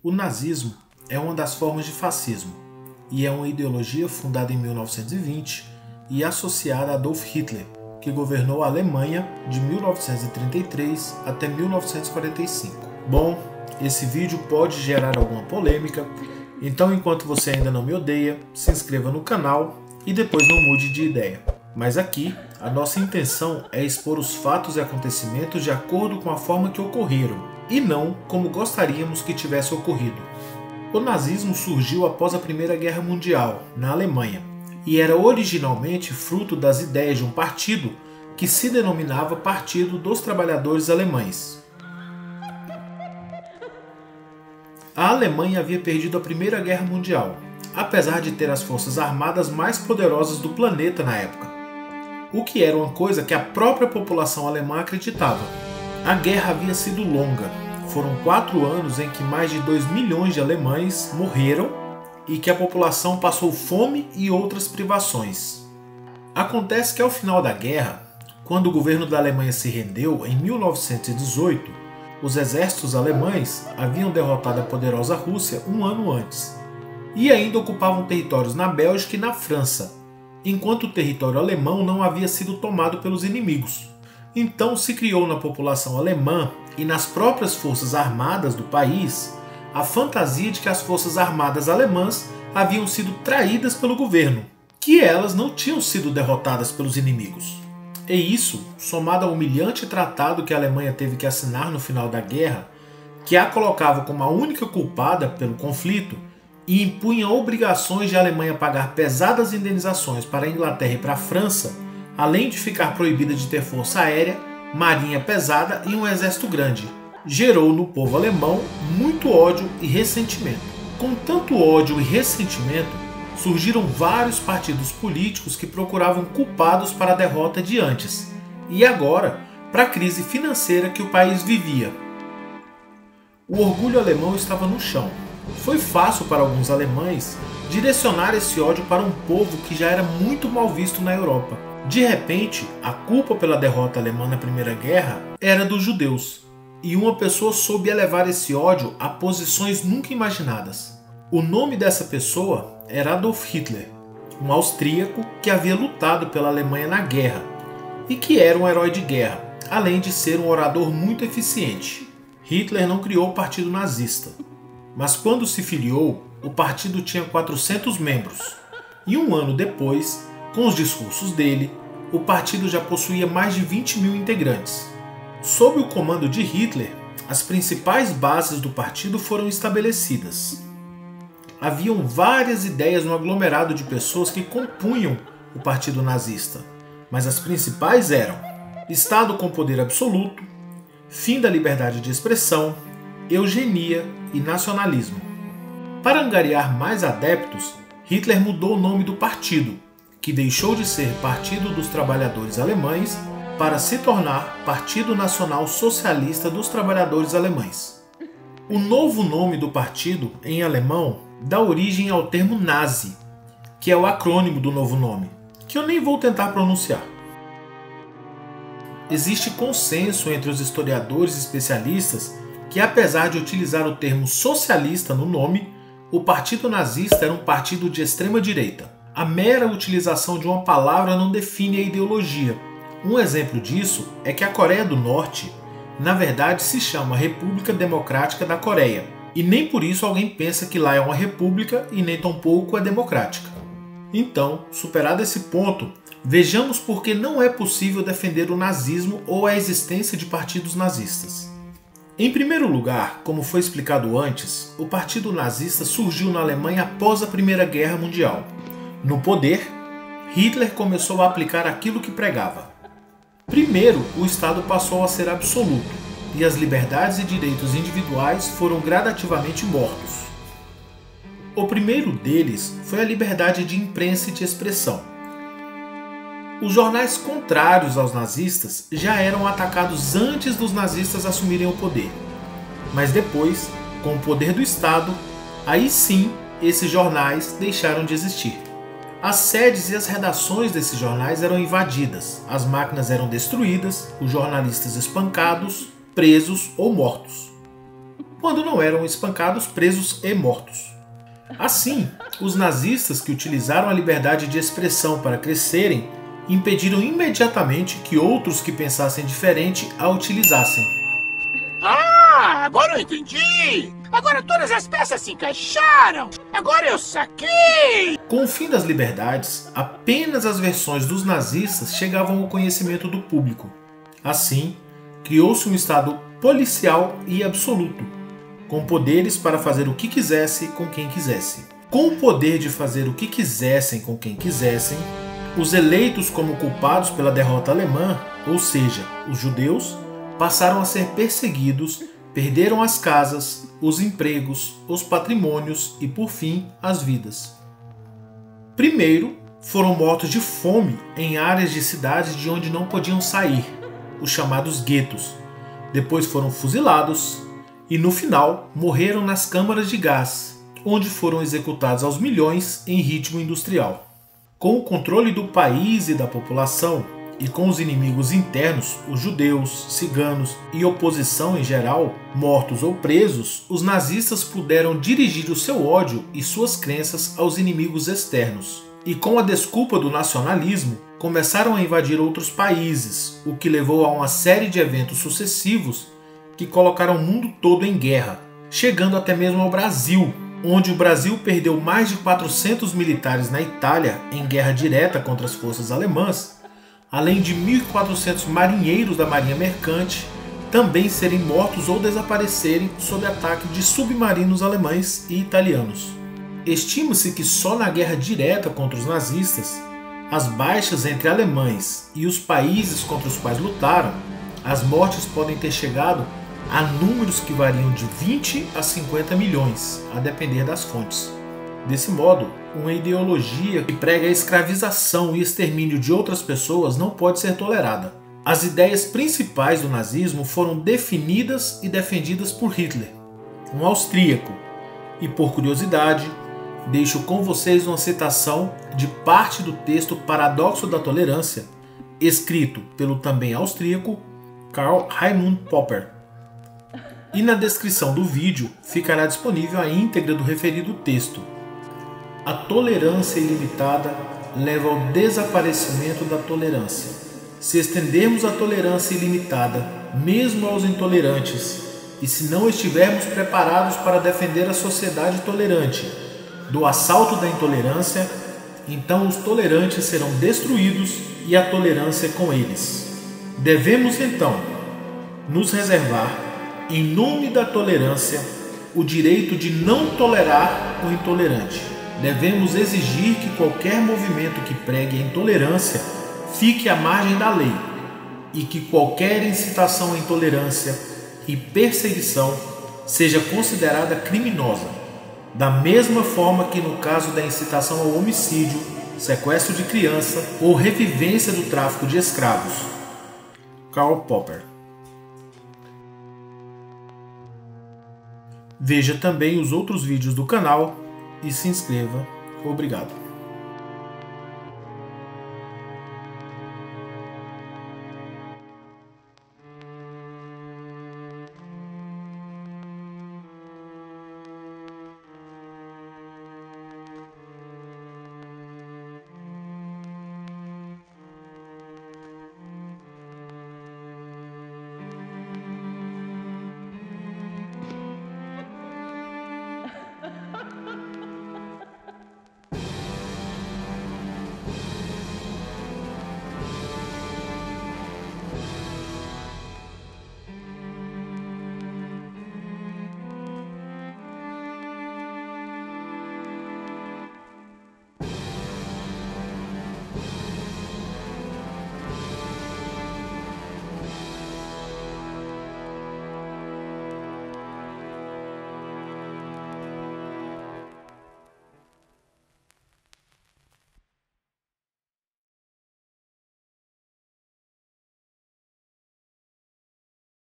O nazismo é uma das formas de fascismo e é uma ideologia fundada em 1920 e associada a Adolf Hitler, que governou a Alemanha de 1933 até 1945. Bom, esse vídeo pode gerar alguma polêmica, então enquanto você ainda não me odeia, se inscreva no canal e depois não mude de ideia. Mas aqui, a nossa intenção é expor os fatos e acontecimentos de acordo com a forma que ocorreram, e não como gostaríamos que tivesse ocorrido. O nazismo surgiu após a Primeira Guerra Mundial, na Alemanha, e era originalmente fruto das ideias de um partido que se denominava Partido dos Trabalhadores Alemães. A Alemanha havia perdido a Primeira Guerra Mundial, apesar de ter as forças armadas mais poderosas do planeta na época, o que era uma coisa que a própria população alemã acreditava. A guerra havia sido longa, foram 4 anos em que mais de 2 milhões de alemães morreram e que a população passou fome e outras privações. Acontece que ao final da guerra, quando o governo da Alemanha se rendeu em 1918, os exércitos alemães haviam derrotado a poderosa Rússia um ano antes e ainda ocupavam territórios na Bélgica e na França, enquanto o território alemão não havia sido tomado pelos inimigos. Então se criou na população alemã e nas próprias forças armadas do país a fantasia de que as forças armadas alemãs haviam sido traídas pelo governo, que elas não tinham sido derrotadas pelos inimigos. E isso, somado ao humilhante tratado que a Alemanha teve que assinar no final da guerra, que a colocava como a única culpada pelo conflito e impunha obrigações de a Alemanha pagar pesadas indenizações para a Inglaterra e para a França, além de ficar proibida de ter força aérea, marinha pesada e um exército grande, gerou no povo alemão muito ódio e ressentimento. Com tanto ódio e ressentimento, surgiram vários partidos políticos que procuravam culpados para a derrota de antes e agora para a crise financeira que o país vivia. O orgulho alemão estava no chão. Foi fácil para alguns alemães direcionar esse ódio para um povo que já era muito mal visto na Europa. De repente, a culpa pela derrota alemã na Primeira Guerra era dos judeus, e uma pessoa soube elevar esse ódio a posições nunca imaginadas. O nome dessa pessoa era Adolf Hitler, um austríaco que havia lutado pela Alemanha na guerra e que era um herói de guerra, além de ser um orador muito eficiente. Hitler não criou o partido nazista, mas quando se filiou, o partido tinha 400 membros, e um ano depois, com os discursos dele, o partido já possuía mais de 20 mil integrantes. Sob o comando de Hitler, as principais bases do partido foram estabelecidas. Haviam várias ideias no aglomerado de pessoas que compunham o partido nazista, mas as principais eram Estado com poder absoluto, fim da liberdade de expressão, eugenia e nacionalismo. Para angariar mais adeptos, Hitler mudou o nome do partido, que deixou de ser Partido dos Trabalhadores Alemães para se tornar Partido Nacional Socialista dos Trabalhadores Alemães. O novo nome do partido, em alemão, dá origem ao termo nazi, que é o acrônimo do novo nome, que eu nem vou tentar pronunciar. Existe consenso entre os historiadores e especialistas que, apesar de utilizar o termo socialista no nome, o partido nazista era um partido de extrema direita. A mera utilização de uma palavra não define a ideologia. Um exemplo disso é que a Coreia do Norte, na verdade, se chama República Democrática da Coreia, e nem por isso alguém pensa que lá é uma república e nem tampouco é democrática. Então, superado esse ponto, vejamos por que não é possível defender o nazismo ou a existência de partidos nazistas. Em primeiro lugar, como foi explicado antes, o partido nazista surgiu na Alemanha após a Primeira Guerra Mundial. No poder, Hitler começou a aplicar aquilo que pregava. Primeiro, o Estado passou a ser absoluto, e as liberdades e direitos individuais foram gradativamente mortos. O primeiro deles foi a liberdade de imprensa e de expressão. Os jornais contrários aos nazistas já eram atacados antes dos nazistas assumirem o poder. Mas depois, com o poder do Estado, aí sim esses jornais deixaram de existir. As sedes e as redações desses jornais eram invadidas, as máquinas eram destruídas, os jornalistas espancados, presos ou mortos. quando não eram espancados, presos e mortos. Assim, os nazistas que utilizaram a liberdade de expressão para crescerem impediram imediatamente que outros que pensassem diferente a utilizassem. Ah, agora eu entendi! Agora todas as peças se encaixaram! Agora eu saquei! Com o fim das liberdades, apenas as versões dos nazistas chegavam ao conhecimento do público. Assim, criou-se um estado policial e absoluto, com poderes para fazer o que quisesse com quem quisesse. Com o poder de fazer o que quisessem com quem quisessem, os eleitos como culpados pela derrota alemã, ou seja, os judeus, passaram a ser perseguidos, perderam as casas, os empregos, os patrimônios e, por fim, as vidas. Primeiro, foram mortos de fome em áreas de cidades de onde não podiam sair, os chamados guetos. Depois foram fuzilados e, no final, morreram nas câmaras de gás, onde foram executados aos milhões em ritmo industrial. Com o controle do país e da população, e com os inimigos internos, os judeus, ciganos e oposição em geral, mortos ou presos, os nazistas puderam dirigir o seu ódio e suas crenças aos inimigos externos. E com a desculpa do nacionalismo, começaram a invadir outros países, o que levou a uma série de eventos sucessivos que colocaram o mundo todo em guerra, chegando até mesmo ao Brasil, onde o Brasil perdeu mais de 400 militares na Itália em guerra direta contra as forças alemãs, além de 1.400 marinheiros da Marinha Mercante também serem mortos ou desaparecerem sob ataque de submarinos alemães e italianos. Estima-se que só na guerra direta contra os nazistas, as baixas entre alemães e os países contra os quais lutaram, as mortes podem ter chegado a números que variam de 20 a 50 milhões, a depender das fontes. Desse modo, uma ideologia que prega a escravização e extermínio de outras pessoas não pode ser tolerada. As ideias principais do nazismo foram definidas e defendidas por Hitler, um austríaco, e por curiosidade, deixo com vocês uma citação de parte do texto Paradoxo da Tolerância, escrito pelo também austríaco Karl Raimund Popper. E na descrição do vídeo ficará disponível a íntegra do referido texto. A tolerância ilimitada leva ao desaparecimento da tolerância. Se estendermos a tolerância ilimitada, mesmo aos intolerantes, e se não estivermos preparados para defender a sociedade tolerante do assalto da intolerância, então os tolerantes serão destruídos e a tolerância com eles. Devemos então nos reservar, em nome da tolerância, o direito de não tolerar o intolerante. Devemos exigir que qualquer movimento que pregue a intolerância fique à margem da lei e que qualquer incitação à intolerância e perseguição seja considerada criminosa, da mesma forma que no caso da incitação ao homicídio, sequestro de criança ou revivência do tráfico de escravos. Karl Popper. Veja também os outros vídeos do canal e se inscreva. Obrigado.